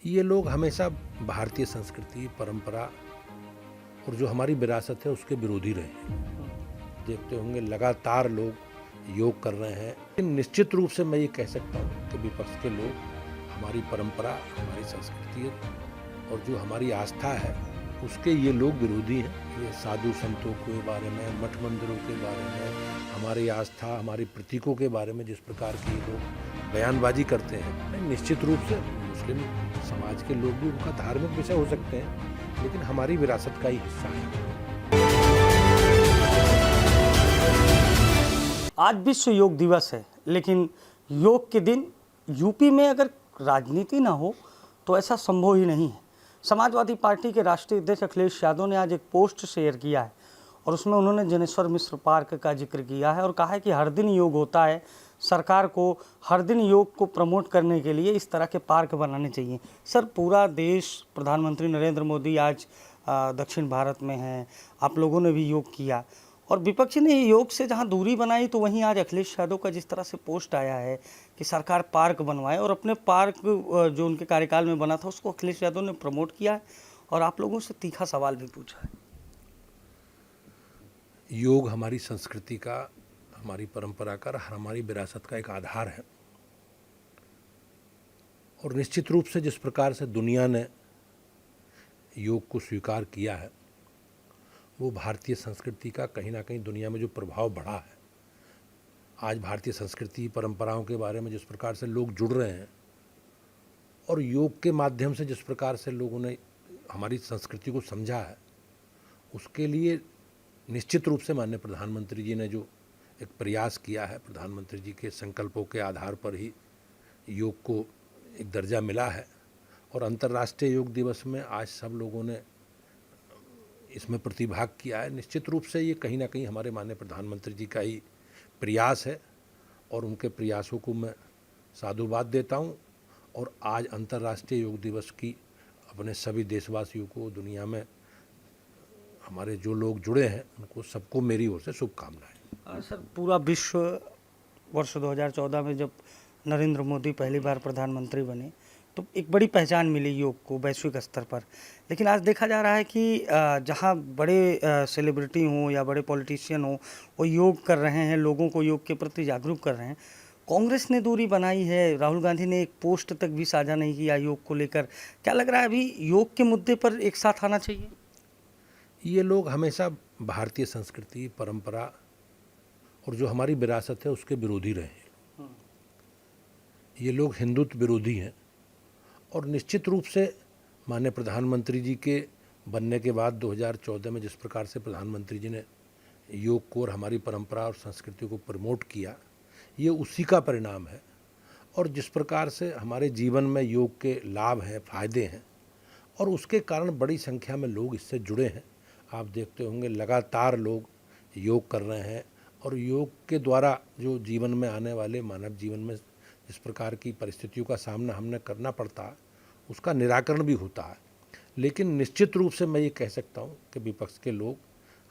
ये लोग हमेशा भारतीय संस्कृति, परंपरा और जो हमारी विरासत है उसके विरोधी रहे हैं। देखते होंगे लगातार लोग योग कर रहे हैं। लेकिन निश्चित रूप से मैं ये कह सकता हूँ कि विपक्ष के लोग हमारी परंपरा, हमारी संस्कृति और जो हमारी आस्था है उसके ये लोग विरोधी हैं। ये साधु संतों के बारे में, मठ मंदिरों के बारे में, हमारी आस्था, हमारे प्रतीकों के बारे में जिस प्रकार की ये लोग बयानबाजी करते हैं, निश्चित रूप से मुस्लिम समाज के लोग भी उनका धार्मिक विषय हो सकते हैं, लेकिन हमारी विरासत का ही हिस्सा है। आज विश्व योग दिवस है, लेकिन योग के दिन यूपी में अगर राजनीति ना हो तो ऐसा संभव ही नहीं है। समाजवादी पार्टी के राष्ट्रीय अध्यक्ष अखिलेश यादव ने आज एक पोस्ट शेयर किया है और उसमें उन्होंने जनेश्वर मिश्र पार्क का जिक्र किया है और कहा है कि हर दिन योग होता है, सरकार को हर दिन योग को प्रमोट करने के लिए इस तरह के पार्क बनाने चाहिए। सर, पूरा देश, प्रधानमंत्री नरेंद्र मोदी आज दक्षिण भारत में हैं, आप लोगों ने भी योग किया और विपक्ष ने योग से जहां दूरी बनाई तो वहीं आज अखिलेश यादव का जिस तरह से पोस्ट आया है कि सरकार पार्क बनवाए और अपने पार्क जो उनके कार्यकाल में बना था उसको अखिलेश यादव ने प्रमोट किया है और आप लोगों से तीखा सवाल भी पूछा है। योग हमारी संस्कृति का, हमारी परंपरा का, हमारी विरासत का एक आधार है और निश्चित रूप से जिस प्रकार से दुनिया ने योग को स्वीकार किया है वो भारतीय संस्कृति का कहीं ना कहीं दुनिया में जो प्रभाव बढ़ा है, आज भारतीय संस्कृति, परंपराओं के बारे में जिस प्रकार से लोग जुड़ रहे हैं और योग के माध्यम से जिस प्रकार से लोगों ने हमारी संस्कृति को समझा है, उसके लिए निश्चित रूप से माननीय प्रधानमंत्री जी ने जो एक प्रयास किया है, प्रधानमंत्री जी के संकल्पों के आधार पर ही योग को एक दर्जा मिला है और अंतर्राष्ट्रीय योग दिवस में आज सब लोगों ने इसमें प्रतिभाग किया है। निश्चित रूप से ये कहीं ना कहीं हमारे माननीय प्रधानमंत्री जी का ही प्रयास है और उनके प्रयासों को मैं साधुवाद देता हूँ और आज अंतर्राष्ट्रीय योग दिवस की अपने सभी देशवासियों को, दुनिया में हमारे जो लोग जुड़े हैं उनको सबको मेरी ओर से शुभकामनाएं। सर, पूरा विश्व वर्ष 2014 में जब नरेंद्र मोदी पहली बार प्रधानमंत्री बने तो एक बड़ी पहचान मिली योग को वैश्विक स्तर पर, लेकिन आज देखा जा रहा है कि जहां बड़े सेलिब्रिटी हों या बड़े पॉलिटिशियन हों वो योग कर रहे हैं, लोगों को योग के प्रति जागरूक कर रहे हैं। कांग्रेस ने दूरी बनाई है, राहुल गांधी ने एक पोस्ट तक भी साझा नहीं किया योग को लेकर। क्या लग रहा है अभी योग के मुद्दे पर एक साथ आना चाहिए? ये लोग हमेशा भारतीय संस्कृति, परंपरा और जो हमारी विरासत है उसके विरोधी रहे हैं। ये लोग हिंदुत्व विरोधी हैं और निश्चित रूप से माननीय प्रधानमंत्री जी के बनने के बाद 2014 में जिस प्रकार से प्रधानमंत्री जी ने योग को और हमारी परंपरा और संस्कृति को प्रमोट किया, ये उसी का परिणाम है और जिस प्रकार से हमारे जीवन में योग के लाभ हैं, फ़ायदे हैं और उसके कारण बड़ी संख्या में लोग इससे जुड़े हैं। आप देखते होंगे लगातार लोग योग कर रहे हैं और योग के द्वारा जो जीवन में आने वाले मानव जीवन में जिस प्रकार की परिस्थितियों का सामना हमने करना पड़ता है उसका निराकरण भी होता है। लेकिन निश्चित रूप से मैं ये कह सकता हूँ कि विपक्ष के लोग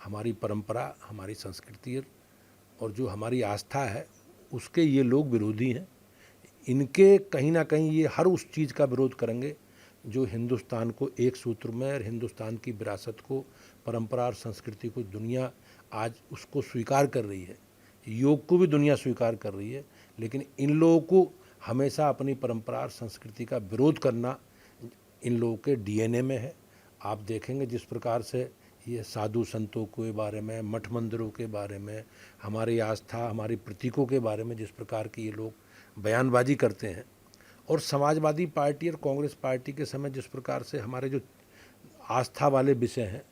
हमारी परंपरा, हमारी संस्कृति और जो हमारी आस्था है उसके ये लोग विरोधी हैं। इनके कहीं ना कहीं ये हर उस चीज़ का विरोध करेंगे जो हिंदुस्तान को एक सूत्र में और हिंदुस्तान की विरासत को, परंपरा और संस्कृति को दुनिया आज उसको स्वीकार कर रही है, योग को भी दुनिया स्वीकार कर रही है। लेकिन इन लोगों को हमेशा अपनी परंपरा और संस्कृति का विरोध करना इन लोगों के डीएनए में है। आप देखेंगे जिस प्रकार से ये साधु संतों के बारे में, मठ मंदिरों के बारे में, हमारी आस्था, हमारी प्रतीकों के बारे में जिस प्रकार की ये लोग बयानबाजी करते हैं और समाजवादी पार्टी और कांग्रेस पार्टी के समय जिस प्रकार से हमारे जो आस्था वाले विषय हैं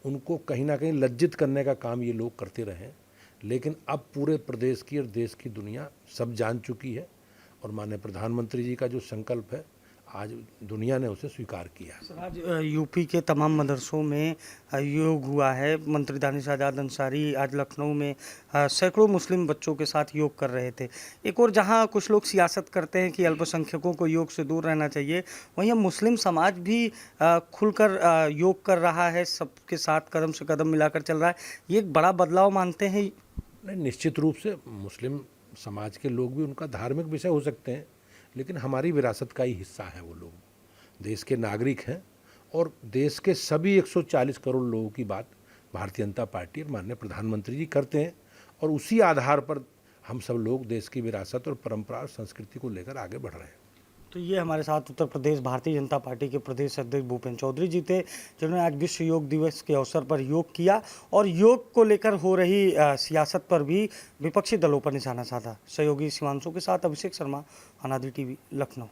उनको कहीं ना कहीं लज्जित करने का काम ये लोग करते रहे। लेकिन अब पूरे प्रदेश की और देश की दुनिया सब जान चुकी है और माननीय प्रधानमंत्री जी का जो संकल्प है आज दुनिया ने उसे स्वीकार किया है। सर, आज यूपी के तमाम मदरसों में योग हुआ है। मंत्री दानिश आज़ाद अंसारी आज लखनऊ में सैकड़ों मुस्लिम बच्चों के साथ योग कर रहे थे। एक और जहां कुछ लोग सियासत करते हैं कि अल्पसंख्यकों को योग से दूर रहना चाहिए, वहीं अब मुस्लिम समाज भी खुलकर योग कर रहा है, सबके साथ कदम से कदम मिलाकर चल रहा है। ये एक बड़ा बदलाव मानते हैं? नहीं, निश्चित रूप से मुस्लिम समाज के लोग भी, उनका धार्मिक विषय हो सकते हैं, लेकिन हमारी विरासत का ही हिस्सा है वो लोग। देश के नागरिक हैं और देश के सभी 140 करोड़ लोगों की बात भारतीय जनता पार्टी और माननीय प्रधानमंत्री जी करते हैं और उसी आधार पर हम सब लोग देश की विरासत और परंपरा और संस्कृति को लेकर आगे बढ़ रहे हैं। तो ये हमारे साथ उत्तर प्रदेश भारतीय जनता पार्टी के प्रदेश अध्यक्ष भूपेंद्र चौधरी जी थे, जिन्होंने आज विश्व योग दिवस के अवसर पर योग किया और योग को लेकर हो रही सियासत पर भी विपक्षी दलों पर निशाना साधा। सहयोगी शिवांशु के साथ अभिषेक शर्मा, अनादि टीवी, लखनऊ।